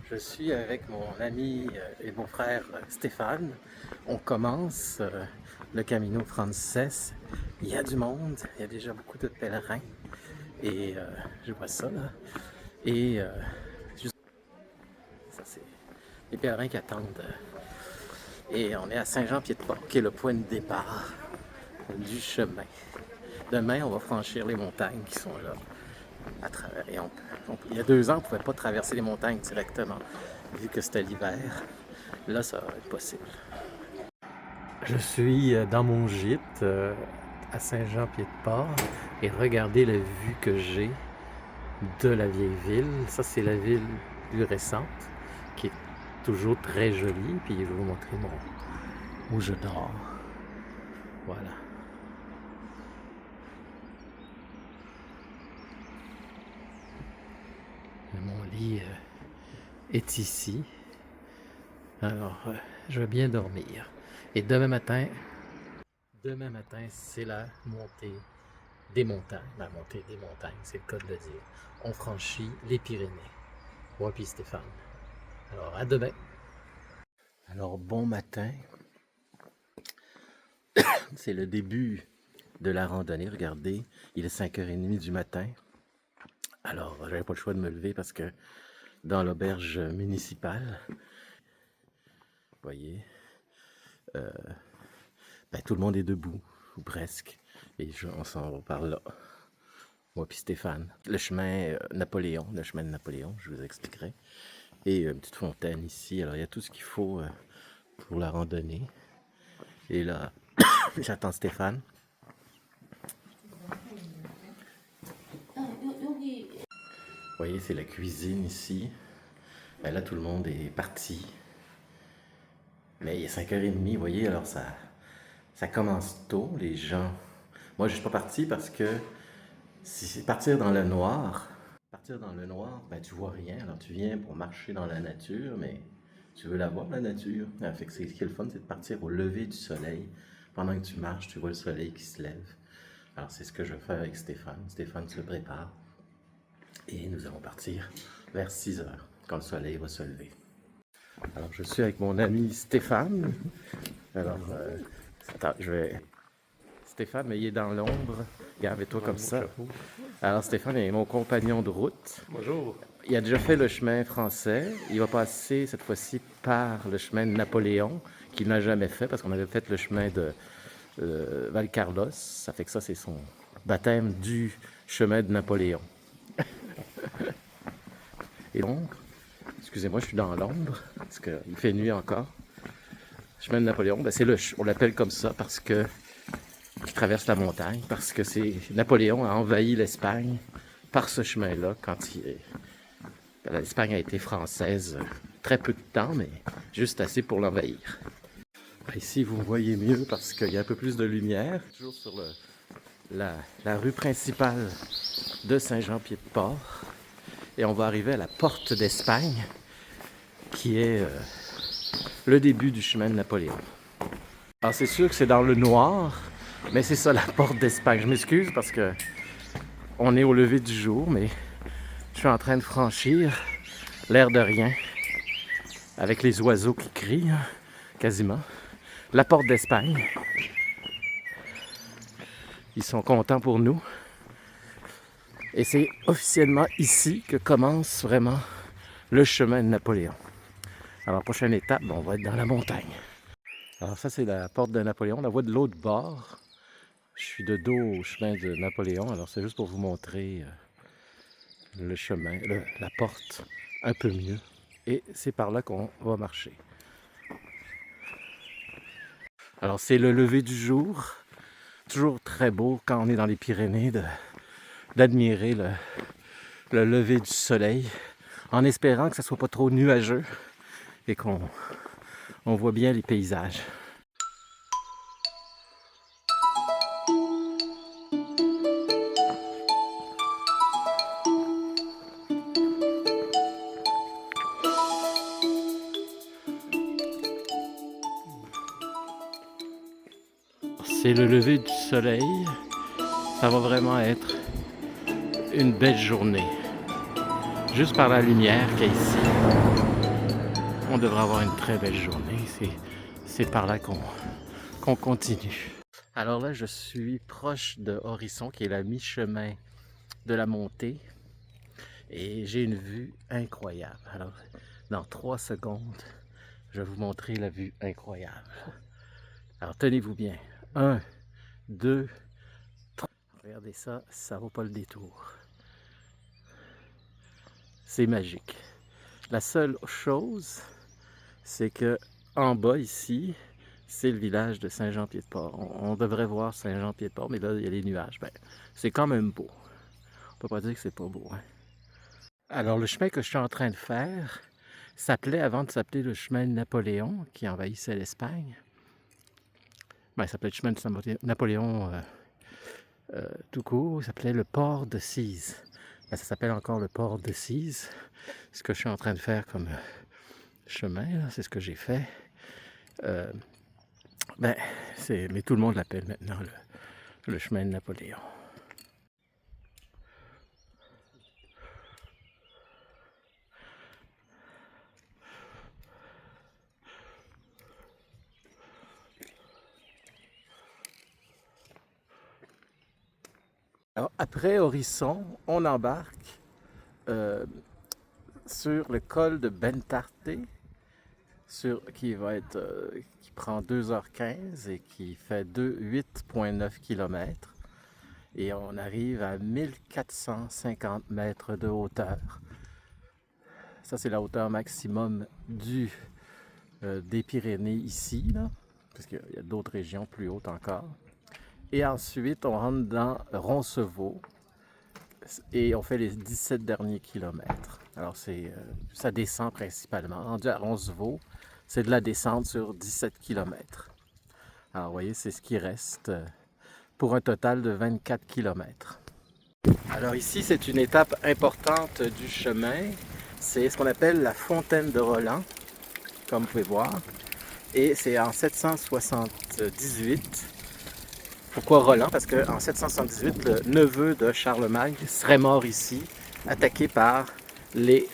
Je suis avec mon ami et mon frère Stéphane. On commence le Camino Frances. Il y a du monde, il y a déjà beaucoup de pèlerins. Et je vois ça là. Et juste ça, c'est les pèlerins qui attendent. Et on est à Saint-Jean-Pied-de-Port, qui est le point de départ du chemin. Demain, on va franchir les montagnes qui sont là à travers. Et il y a 2 ans, on ne pouvait pas traverser les montagnes directement, vu que c'était l'hiver. Là, ça va être possible. Je suis dans mon gîte à Saint-Jean-Pied-de-Port et regardez la vue que j'ai de la vieille ville. Ça, c'est la ville plus récente qui est toujours très jolie. Puis je vais vous montrer où je dors. Voilà. Mon lit est ici. Alors, je vais bien dormir. Et demain matin, c'est la montée des montagnes. La montée des montagnes, c'est le cas de le dire. On franchit les Pyrénées. Moi puis Stéphane. Alors, à demain. Alors, bon matin. C'est le début de la randonnée. Regardez, il est 5h30 du matin. Alors, j'avais pas le choix de me lever parce que dans l'auberge municipale, vous voyez, tout le monde est debout, ou presque. Et on s'en va par là. Moi puis Stéphane. Le chemin Napoléon, le chemin de Napoléon, je vous expliquerai. Et une petite fontaine ici. Alors, il y a tout ce qu'il faut pour la randonnée. Et là, j'attends Stéphane. Vous voyez, c'est la cuisine ici. Ben là, tout le monde est parti. Mais il est 5h30, vous voyez, alors ça commence tôt, les gens. Moi, je ne suis pas parti parce que si c'est partir dans le noir, ben, tu vois rien. Alors, tu viens pour marcher dans la nature, mais tu veux la voir, la nature. Fait que ce qui est le fun, c'est de partir au lever du soleil. Pendant que tu marches, tu vois le soleil qui se lève. Alors, c'est ce que je vais faire avec Stéphane. Stéphane se prépare. Et nous allons partir vers 6h, quand le soleil va se lever. Alors, je suis avec mon ami Stéphane. Alors, attends, Stéphane, mais il est dans l'ombre. Regarde-toi comme ça. Alors, Stéphane est mon compagnon de route. Bonjour. Il a déjà fait le chemin français. Il va passer cette fois-ci par le chemin de Napoléon, qu'il n'a jamais fait parce qu'on avait fait le chemin de Valcarlos. Ça fait que ça, c'est son baptême du chemin de Napoléon. Et donc, excusez-moi, je suis dans l'ombre parce qu'il fait nuit encore. Le chemin de Napoléon, ben on l'appelle comme ça parce que il traverse la montagne, parce que Napoléon a envahi l'Espagne par ce chemin-là quand l'Espagne a été française très peu de temps, mais juste assez pour l'envahir. Ici, vous voyez mieux parce qu'il y a un peu plus de lumière. Toujours sur la rue principale de Saint-Jean-Pied-de-Port. Et on va arriver à la porte d'Espagne, qui est le début du chemin de Napoléon. Alors c'est sûr que c'est dans le noir, mais c'est ça la porte d'Espagne. Je m'excuse parce que on est au lever du jour, mais je suis en train de franchir, l'air de rien, avec les oiseaux qui crient, quasiment, la porte d'Espagne. Ils sont contents pour nous. Et c'est officiellement ici que commence vraiment le chemin de Napoléon. Alors, prochaine étape, on va être dans la montagne. Alors ça, c'est la porte de Napoléon. On la voit de l'autre bord. Je suis de dos au chemin de Napoléon. Alors, c'est juste pour vous montrer le chemin, la porte un peu mieux. Et c'est par là qu'on va marcher. Alors, c'est le lever du jour. Toujours très beau quand on est dans les Pyrénées d'admirer le lever du soleil, en espérant que ça soit pas trop nuageux et qu'on voit bien les paysages. C'est le lever du soleil. Ça va vraiment être une belle journée. Juste par la lumière qu'il y a ici. On devrait avoir une très belle journée. C'est par là qu'on continue. Alors là, je suis proche de Horisson, qui est la mi-chemin de la montée. Et j'ai une vue incroyable. Alors, dans 3 secondes, je vais vous montrer la vue incroyable. Alors, tenez-vous bien. 1, 2, 3. Regardez ça, ça vaut pas le détour. C'est magique. La seule chose, c'est que en bas ici, c'est le village de Saint-Jean-Pied-de-Port. On devrait voir Saint-Jean-Pied-de-Port, mais là, il y a les nuages. Ben, c'est quand même beau. On peut pas dire que c'est pas beau, hein? Alors, le chemin que je suis en train de faire s'appelait, avant de s'appeler le chemin de Napoléon, qui envahissait l'Espagne. Ben, il s'appelait le chemin de Napoléon tout court. Il s'appelait le port de Cise. Ben, ça s'appelle encore le port de Cise. Ce que je suis en train de faire comme chemin, c'est ce que j'ai fait. Mais tout le monde l'appelle maintenant le chemin de Napoléon. Alors, après Horisson, on embarque sur le col de Bentarte, qui prend 2h15 et qui fait 8,9 km. Et on arrive à 1450 mètres de hauteur. Ça, c'est la hauteur maximum des Pyrénées ici, là, parce qu'il y a d'autres régions plus hautes encore. Et ensuite, on rentre dans Roncevaux et on fait les 17 derniers kilomètres. Alors, ça descend principalement. Rendu à Roncevaux, c'est de la descente sur 17 km. Alors, vous voyez, c'est ce qui reste pour un total de 24 km. Alors ici, c'est une étape importante du chemin. C'est ce qu'on appelle la fontaine de Roland, comme vous pouvez voir. Et c'est en 778. Pourquoi Roland? Parce qu'en 778, le neveu de Charlemagne serait mort ici, attaqué par les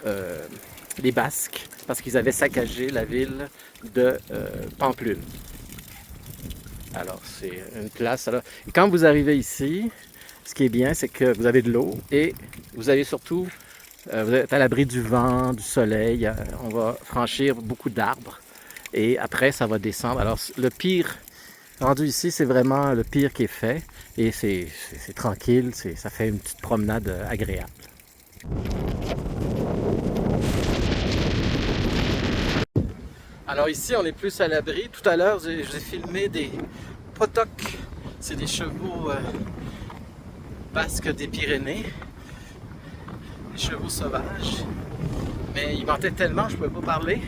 Basques, parce qu'ils avaient saccagé la ville de Pampelune. Alors, c'est une place. Alors, quand vous arrivez ici, ce qui est bien, c'est que vous avez de l'eau et vous avez surtout, vous êtes à l'abri du vent, du soleil. On va franchir beaucoup d'arbres et après, ça va descendre. Alors, le pire rendu ici, c'est vraiment le pire qui est fait et c'est tranquille, ça fait une petite promenade agréable. Alors ici, on est plus à l'abri. Tout à l'heure, je vous ai filmé des potocs. C'est des chevaux basques des Pyrénées. Des chevaux sauvages. Mais ils vantaient tellement, je ne pouvais pas parler.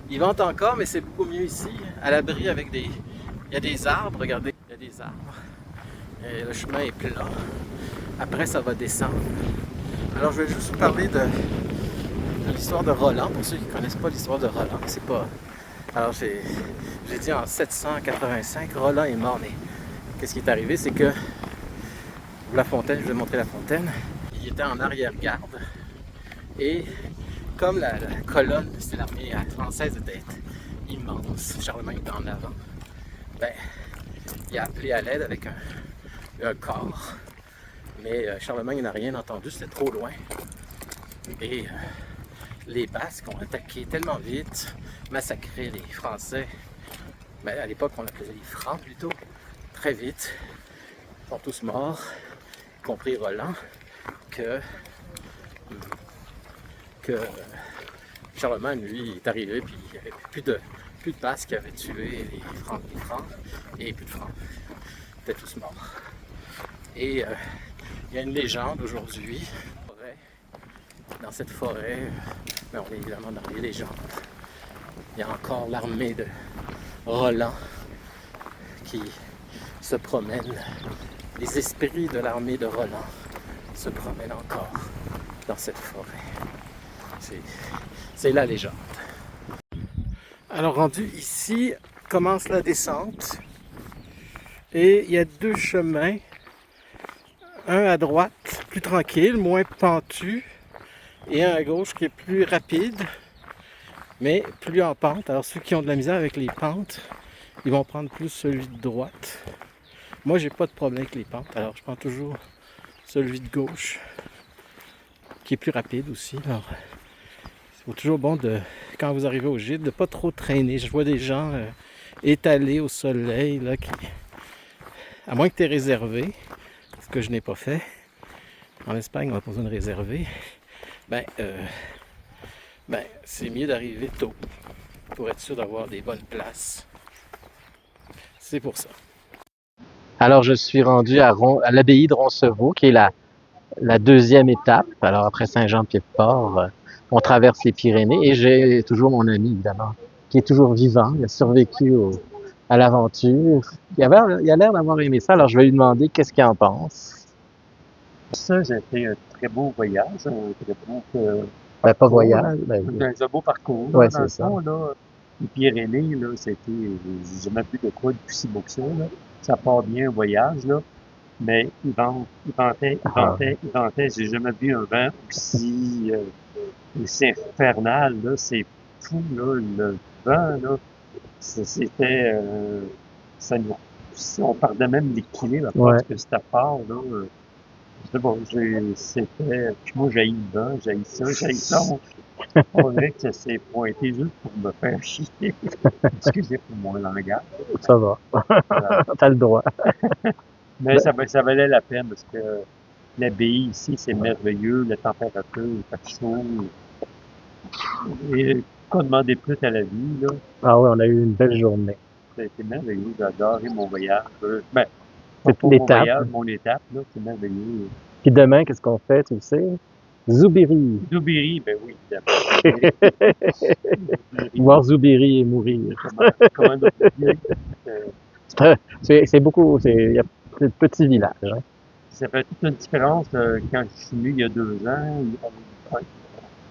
Ils vantent encore, mais c'est beaucoup mieux ici. À l'abri avec des... Il y a des arbres, regardez. Il y a des arbres. Et le chemin est plat. Après, ça va descendre. Alors, je vais juste vous parler de l'histoire de Roland. Pour ceux qui ne connaissent pas l'histoire de Roland, c'est pas... Alors, j'ai dit en 785, Roland est mort, mais qu'est-ce qui est arrivé? C'est que la fontaine, je vous ai montré la fontaine, il était en arrière-garde et comme la colonne, c'était l'armée française, était immense, Charlemagne était en avant, ben, il a appelé à l'aide avec un corps, mais Charlemagne n'a rien entendu, c'était trop loin et les Basques ont attaqué tellement vite, massacré les Français. Mais à l'époque, on appelait les Francs plutôt. Très vite, ils sont tous morts, y compris Roland, que Charlemagne, lui, est arrivé, puis il n'y avait plus de Basques qui avaient tué les Francs, et plus de Francs. Ils étaient tous morts. Et il y a une légende aujourd'hui. Dans cette forêt, mais on est évidemment dans les légendes. Il y a encore l'armée de Roland qui se promène. Les esprits de l'armée de Roland se promènent encore dans cette forêt. C'est la légende. Alors rendu ici, commence la descente. Et il y a 2 chemins. Un à droite, plus tranquille, moins pentu. Et un à gauche qui est plus rapide. mais plus en pente. Alors ceux qui ont de la misère avec les pentes, ils vont prendre plus celui de droite. Moi, j'ai pas de problème avec les pentes, alors je prends toujours celui de gauche, qui est plus rapide aussi. Alors, c'est toujours bon de, quand vous arrivez au gîte, de pas trop traîner. Je vois des gens étalés au soleil, là, qui, à moins que tu aies réservé, ce que je n'ai pas fait. En Espagne, on n'a pas besoin de réserver. Ben, c'est mieux d'arriver tôt pour être sûr d'avoir des bonnes places. C'est pour ça. Alors, je suis rendu à l'abbaye de Roncevaux, qui est la deuxième étape. Alors, après Saint-Jean-Pied-de-Port, on traverse les Pyrénées et j'ai toujours mon ami, évidemment, qui est toujours vivant. Il a survécu à l'aventure. Il a l'air d'avoir aimé ça. Alors, je vais lui demander qu'est-ce qu'il en pense. Ça, j'ai fait un très beau voyage, un très beau Ben, pas parcours, là. voyage, ben, Un beau parcours, là. ouais, Dans c'est le ça. fond, là, les Pyrénées, là, c'était, j'ai jamais vu de quoi de plus si beau que ça, là. Ça part bien, un voyage, là. Mais Ah, il ventait. J'ai jamais vu un vent aussi infernal, là. C'est fou, là. Le vent, là. C'était, ça nous, on perdait même l'équilibre à ouais, force que c'était fort, là. C'est bon, c'était, puis moi, j'ai le vent, j'ai ça. On dirait que ça s'est pointé juste pour me faire chier. Excusez pour mon langage. ça va. Voilà. T'as le droit. Mais Ben, ça valait la peine parce que l'abbaye ici, c'est merveilleux, la température, il fait chaud. Et qu'on demandait plus à la vie, là, ah ouais, on a eu une belle journée. ça a été merveilleux. J'ai adoré mon voyage. Ben, C'est pas mon l'étape. voyage, mon étape, là, c'est merveilleux. Puis demain, qu'est-ce qu'on fait, tu le sais? Zoubiri. Zoubiri, ben oui, évidemment. Zoubiri, Voir Zoubiri, Zoubiri et mourir. comment oublier? Euh, C'est beaucoup, il y a de petits villages. Hein. Ça fait toute une différence quand je suis venu il y a 2 ans.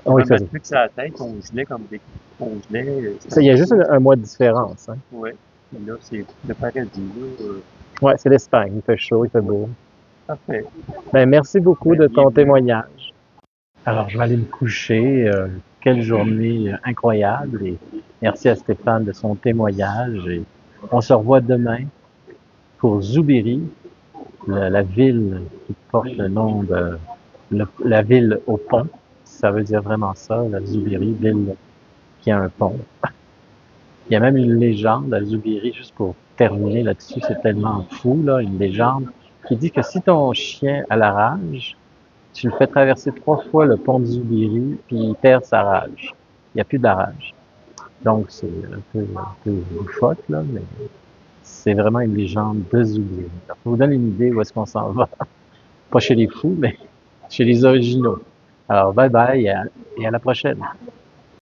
On Oui, me ça, mettre plus que ça à la tête, on gelait comme des. On gelait, c'était il y a juste chaud. un mois de différence. Hein. Ouais. Et là, c'est le paradis, là. Ouais, c'est l'Espagne. Il fait chaud, il fait beau. Parfait. Ben, merci beaucoup Ben, de ton bienvenue. témoignage. Alors, je vais aller me coucher. Quelle journée incroyable. Et merci à Stéphane de son témoignage. Et on se revoit demain pour Zoubiri, la ville qui porte le nom de la ville au pont. Ça veut dire vraiment ça, la Zoubiri, ville qui a un pont. Il y a même une légende à Zoubiri, juste pour terminer là-dessus, c'est tellement fou, là, une légende qui dit que si ton chien a la rage, tu le fais traverser 3 fois le pont de Zoubiri, puis il perd sa rage. Il n'y a plus de la rage. Donc, c'est un peu loufoque, là, mais c'est vraiment une légende de Zoubiri. Alors, ça vous donne une idée où est-ce qu'on s'en va. Pas chez les fous, mais chez les originaux. Alors, bye bye et à la prochaine.